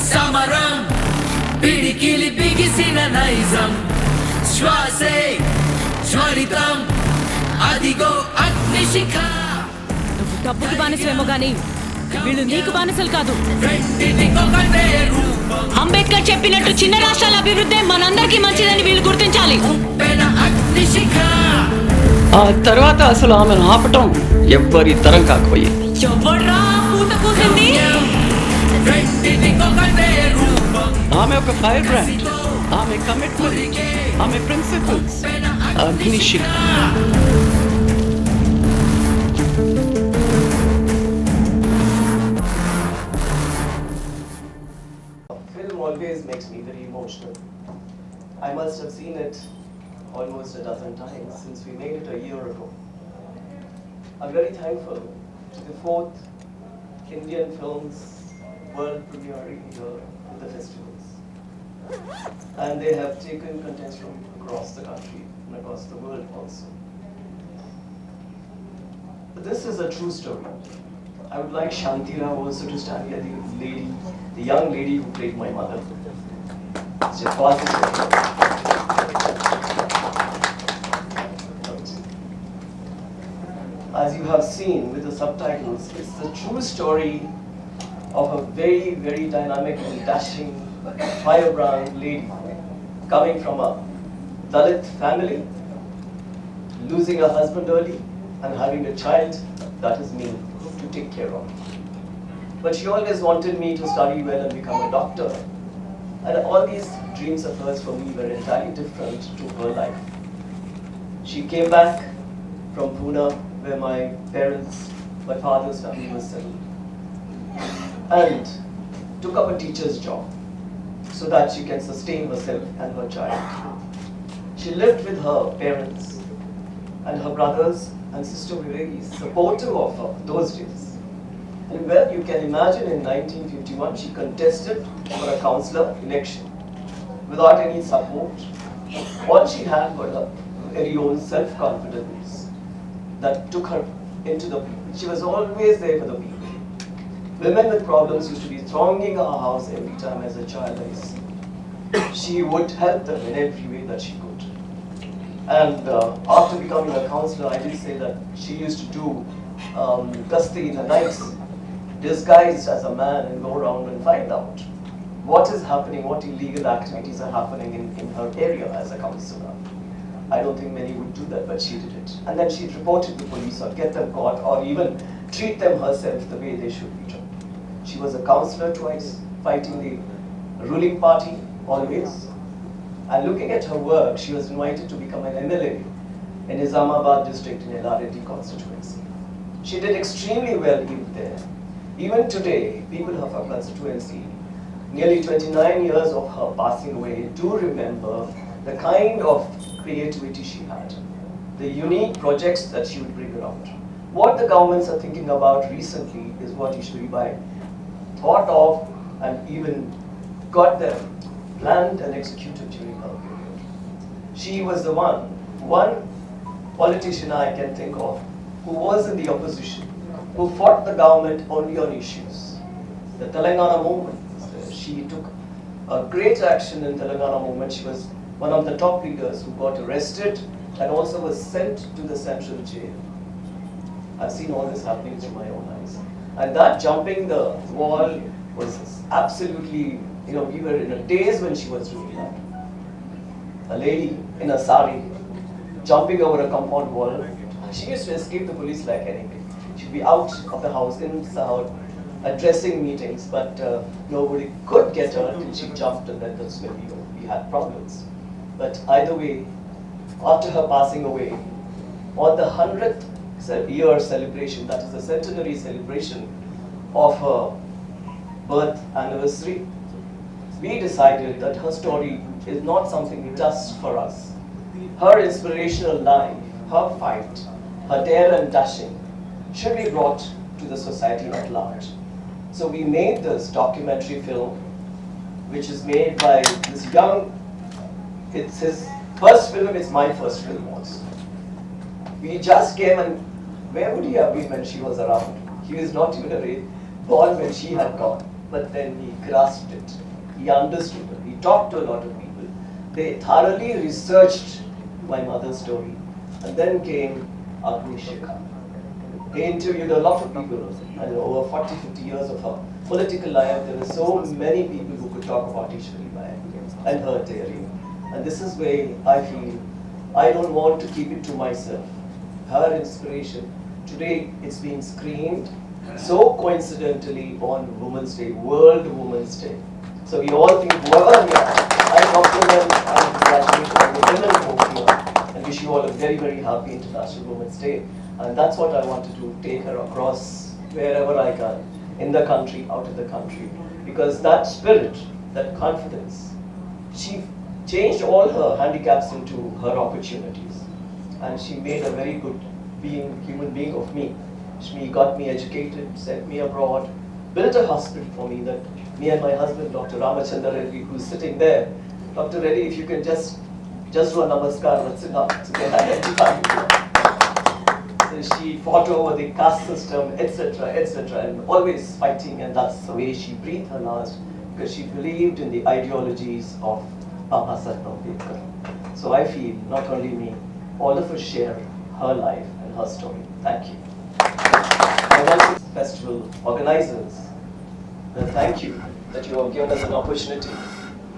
Samaram Pidikili bigisina naizam Shwase Jwalitam Adigo Agnisikha డబ్బుకి బానిసలేమో గానీ వీళ్ళు నీకు బానిసలు కాదు. అంబేద్కర్ చెప్పినట్టు చిన్న రాష్ట్రాల అభివృద్ధి మనందరికీ మంచిదని వీళ్ళు గుర్తించాలి. ఆ తర్వాత అసలు ఆమెను ఆపటం ఎవ్వరి తరం కాకపోయింది. ఎవడ్రా పూట కూసింది? ఆమె ఒక ఫైర్ బ్రాండ్, ఆమె కమిట్మెంట్, ఆమె principles. అగ్నిశిఖ. Always makes me very emotional. I must have seen it almost a dozen times since we made it a year ago. I'm very thankful to the 4th Indian Films World Premiering here in the festivals. And they have taken contents from across the country and across the world also. But this is a true story. I would like Shantira also to stand here, the young lady who played my mother. As you have seen with the subtitles, it's the true story of a very, very dynamic and dashing firebrand lady coming from a Dalit family, losing her husband early and having a child, that is me, to take care of. But she always wanted me to study well and become a doctor. And all these dreams of hers for me were entirely different to her life. She came back from Pune, where my parents, my father's family was settled, and took up a teacher's job so that she can sustain herself and her child. She lived with her parents, and her brothers and sister were very supportive of her those days. And well, you can imagine in 1951 she contested for a councillor election without any support. All she had was her very own self-confidence that took her into the people. She was always there for the people. Women with problems used to be thronging our house every time as a child. She would help them in every way that she could. And after becoming a councillor, I did say that she used to do gusty in the nights, disguised as a man, and go around and find out what is happening, what illegal activities are happening in her area as a councillor. I don't think many would do that, but she did it. And then she'd report it to police or get them caught or even treat them herself the way they should be done. She was a councillor twice, fighting the ruling party always. And looking at her work, she was invited to become an MLA in Nizamabad district in GeethaReddy constituency. She did extremely well even there. Even today, people of her constituency, nearly 29 years of her passing away, do remember the kind of creativity she had, the unique projects that she would bring around. What the governments are thinking about recently is what Eashwari thought of and even got them planned and executed during her period. She was the one politician I can think of who was in the opposition, who fought the government only on issues. The Telangana movement, she took a great action in Telangana movement. She was one of the top leaders who got arrested and also was sent to the central jail. I've seen all this happening through my own eyes. And that jumping the wall was absolutely, we were in a daze when she was doing that. A lady in a sari jumping over a compound wall. She used to escape the police like anything. She'd be out of the house, inside, addressing meetings, but nobody could get her till she jumped, and then that's when we had problems. But either way, after her passing away, on the 100th year celebration, that is the centenary celebration of her birth anniversary, we decided that her story is not something just for us. Her inspirational life, her fight, her dare and dashing should be brought to the society at large. So we made this documentary film, which is made by this young, it's his first film, it's my first film also. We just came, and where would he have been when she was around? He was not even born when she had gone. but then he grasped it. He understood it. He talked to a lot of people. They thoroughly researched my mother's story. And then came Agnisikha. He interviewed a lot of people, and over 40, 50 years of her political life, there were so many people who could talk about Eashwari and her daring. And this is where I feel I don't want to keep it to myself. Her inspiration, today it's being screened so coincidentally on Women's Day, World Women's Day. So we all think whoever we are, I compliment and congratulate all the women who are here and wish you all a very, very happy International Women's Day. And that's what I want to do, take her across wherever I can, in the country, out of the country. Because that spirit, that confidence, she changed all her handicaps into her opportunities. And she made a very good human being of me. She got me educated, sent me abroad, built a hospital for me that me and my husband, Dr. Reddy, who's sitting there. Dr. Reddy, if you can just do a namaskar, that's enough to get identified with you. So she fought over the caste system, etc., and always fighting, and that's the way she breathed her last, because she believed in the ideologies of Baba Saheb Ambedkar. So I feel, not only me, all of us share her life and her story. Thank you. I want this festival organizers, thank you that you have given us an opportunity.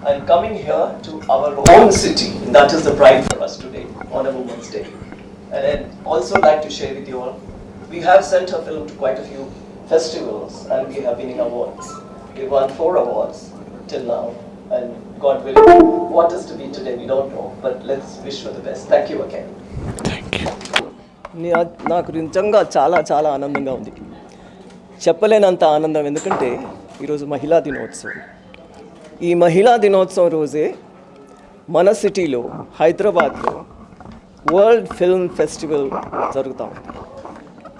And coming here to our own city, and that is the pride for us today, on a Women's Day. And I'd also like to share with you all, we have sent her film to quite a few festivals and we have winning awards. We won 4 awards till now, and God willing, what is to be today we don't know, but let's wish for the best. Thank you again. నాకు నిజంగా చాలా చాలా ఆనందంగా ఉంది. చెప్పలేనంత ఆనందం, ఎందుకంటే ఈరోజు మహిళా దినోత్సవం. ఈ మహిళా దినోత్సవం రోజే మన సిటీలో హైదరాబాద్లో వరల్డ్ ఫిల్మ్ ఫెస్టివల్ జరుగుతూ ఉంది.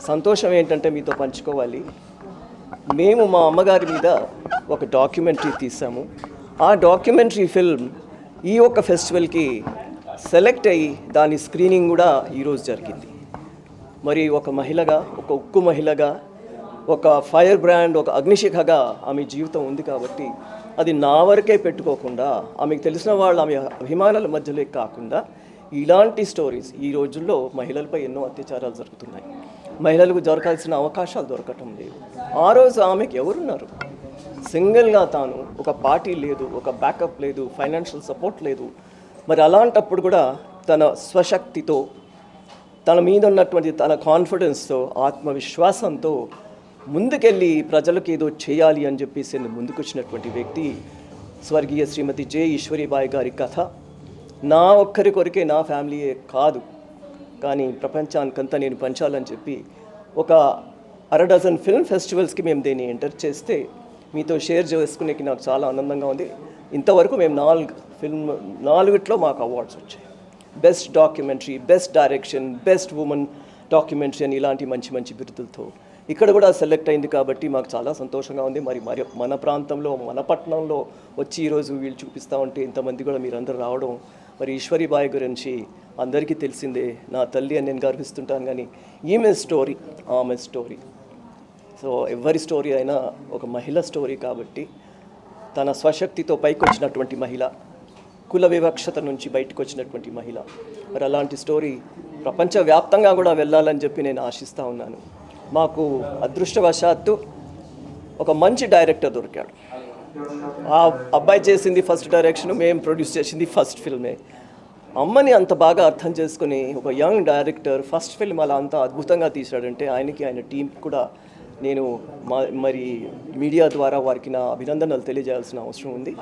సంతోషం ఏంటంటే మీతో పంచుకోవాలి, మేము మా అమ్మగారి మీద ఒక డాక్యుమెంటరీ తీసాము. ఆ డాక్యుమెంటరీ ఫిల్మ్ ఈ ఒక్క ఫెస్టివల్కి సెలెక్ట్ అయ్యి దాని స్క్రీనింగ్ కూడా ఈరోజు జరిగింది. మరి ఒక మహిళగా, ఒక ఉక్కు మహిళగా, ఒక ఫైర్ బ్రాండ్, ఒక అగ్నిశిఖగా ఆమె జీవితం ఉంది కాబట్టి అది నా వరకే పెట్టుకోకుండా, ఆమెకు తెలిసిన వాళ్ళు ఆమె అభిమానుల మధ్యలో కాకుండా ఇలాంటి స్టోరీస్, ఈ రోజుల్లో మహిళలపై ఎన్నో అత్యాచారాలు జరుగుతున్నాయి, మహిళలకు దొరకాల్సిన అవకాశాలు దొరకటం లేదు. ఆ రోజు ఆమెకు ఎవరున్నారు? సింగిల్గా తాను, ఒక పార్టీ లేదు, ఒక బ్యాకప్ లేదు, ఫైనాన్షియల్ సపోర్ట్ లేదు. మరి అలాంటప్పుడు కూడా తన స్వశక్తితో, తన మీద ఉన్నటువంటి తన కాన్ఫిడెన్స్తో, ఆత్మవిశ్వాసంతో ముందుకెళ్ళి ప్రజలకు ఏదో చేయాలి అని చెప్పేసి ముందుకు వచ్చినటువంటి వ్యక్తి స్వర్గీయ శ్రీమతి జె ఈశ్వరి బాయ్ గారి కథ. నా ఒక్కరి కొరికే, నా ఫ్యామిలీయే కాదు, కానీ ప్రపంచానికంతా నేను పంచాలని చెప్పి ఒక 1 డజన్ ఫిల్మ్ ఫెస్టివల్స్కి మేము దీన్ని ఎంటర్ చేస్తే మీతో షేర్ చేసుకునేకి నాకు చాలా ఆనందంగా ఉంది. ఇంతవరకు మేము 4 మాకు అవార్డ్స్ వచ్చాయి. Best documentary, best direction, best women documentary అని ఇలాంటి మంచి మంచి బిరుదులతో ఇక్కడ కూడా సెలెక్ట్ అయింది కాబట్టి మాకు చాలా సంతోషంగా ఉంది. మరి మన ప్రాంతంలో, మన పట్టణంలో వచ్చి ఈరోజు వీళ్ళు చూపిస్తూ ఉంటే ఇంతమంది కూడా మీరందరూ రావడం, మరి ఈశ్వరి బాయ్ గురించి అందరికీ తెలిసిందే, నా తల్లి అని నేను గర్విస్తుంటాను. కానీ ఆమె స్టోరీ సో ఎవరి స్టోరీ అయినా ఒక మహిళ స్టోరీ కాబట్టి, తన స్వశక్తితో పైకి వచ్చినటువంటి మహిళ, కుల వివక్షత నుంచి బయటకు వచ్చినటువంటి మహిళ. మరి అలాంటి స్టోరీ ప్రపంచవ్యాప్తంగా కూడా వెళ్ళాలని చెప్పి నేను ఆశిస్తూ ఉన్నాను. మాకు అదృష్టవశాత్తు ఒక మంచి డైరెక్టర్ దొరికాడు. ఆ అబ్బాయి చేసింది ఫస్ట్ డైరెక్షన్, మేము ప్రొడ్యూస్ చేసింది ఫస్ట్ ఫిల్మే. అమ్మని అంత బాగా అర్థం చేసుకుని ఒక యంగ్ డైరెక్టర్ ఫస్ట్ ఫిల్మ్ అలా అంత అద్భుతంగా తీశాడంటే ఆయనకి, ఆయన టీంకి కూడా నేను మరి మీడియా ద్వారా వారికి నా అభినందనలు తెలియజేయాల్సిన అవసరం ఉంది.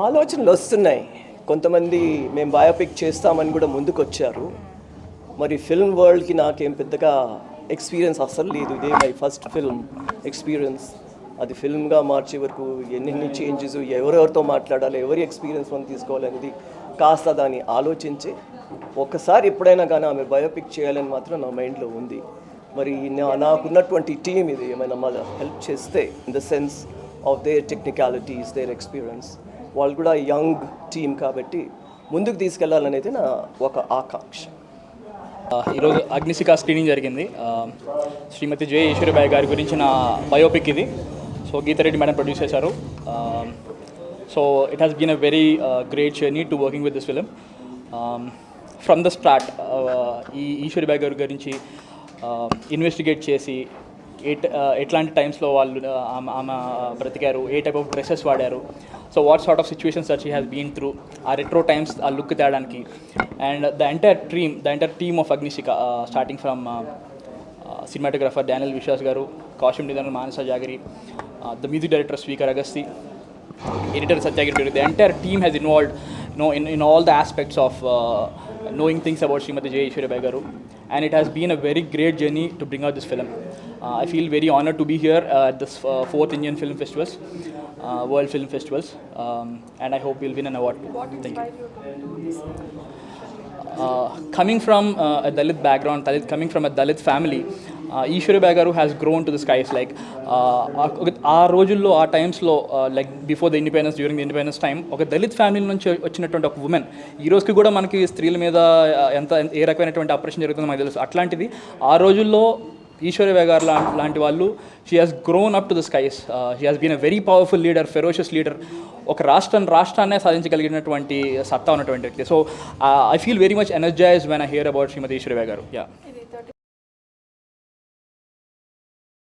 ఆలోచనలు వస్తున్నాయి. కొంతమంది మేము బయోపిక్ చేస్తామని కూడా ముందుకు వచ్చారు. మరి ఫిల్మ్ వరల్డ్కి నాకేం పెద్దగా ఎక్స్పీరియన్స్ అస్సలు లేదు. ఇదే మై ఫస్ట్ ఫిల్మ్ ఎక్స్పీరియన్స్. అది ఫిల్మ్గా మార్చే వరకు ఎన్ని చేంజెస్, ఎవరెవరితో మాట్లాడాలి, ఎవరి ఎక్స్పీరియన్స్ మనం తీసుకోవాలనేది కాస్త దాన్ని ఆలోచించి ఒక్కసారి ఎప్పుడైనా కానీ ఆమె బయోపిక్ చేయాలని మాత్రం నా మైండ్లో ఉంది. మరి నాకున్నటువంటి టీం ఇది ఏమైనా మళ్ళీ హెల్ప్ చేస్తే, in the sense of their technicalities, their experience, వాళ్ళు కూడా యంగ్ టీం కాబట్టి ముందుకు తీసుకెళ్లాలనేది నా ఒక ఆకాంక్ష. ఈరోజు అగ్నిశిఖ స్క్రీనింగ్ జరిగింది. శ్రీమతి జే ఈశ్వరిబాయి గారి గురించిన బయోపిక్ ఇది. సో గీతారెడ్డి మేడం ప్రొడ్యూస్ చేశారు. So it has been a very great journey to working with this film. From the start ఈ ఈశ్వరిబాయి గారి గురించి ఇన్వెస్టిగేట్ చేసి ఎట్లాంటి టైమ్స్లో వాళ్ళు ఆమె బ్రతికారు, ఏ టైప్ ఆఫ్ డ్రెస్సెస్ వాడారు, so what sort of situations that she has been through, ఆ రెట్రో టైమ్స్ ఆ లుక్ తేయడానికి. And the entire team of Agnishikha starting from cinematographer Daniel Vishwas garu, costume designer Manasa Jagari, the music director స్పీకర్ Agasti, editor Satyagiri, the entire team has involved in all the aspects of knowing things about Srimati J. Eashwari Garu, and it has been a very great journey to bring out this film. I feel very honored to be here at this 4th Indian Film Festivals, World Film Festivals, and I hope we'll win an award. Thank you. Coming from a Dalit background, coming from a Dalit family, Eashwari Garu has grown to the skies. Like ఆ రోజుల్లో ఆ టైమ్స్లో like before the independence, during the independence time, ఒక Dalit family నుంచి వచ్చినటువంటి ఒక women ఈ రోజుకి కూడా మనకి స్త్రీల మీద ఏ రకమైనటువంటి ఆపరేషన్ జరుగుతుందో మనకు తెలుసు. అట్లాంటిది ఆ రోజుల్లో ఈశ్వరి గారు లాంటి వాళ్ళు, she has grown up to the skies. She has been a very powerful leader, ferocious leader, ఒక రాష్ట్రాన్నే సాధించగలిగినటువంటి సత్తా ఉన్నటువంటి వ్యక్తి. So I feel very much energised when I hear about Shrimati Eswari garu. Yeah.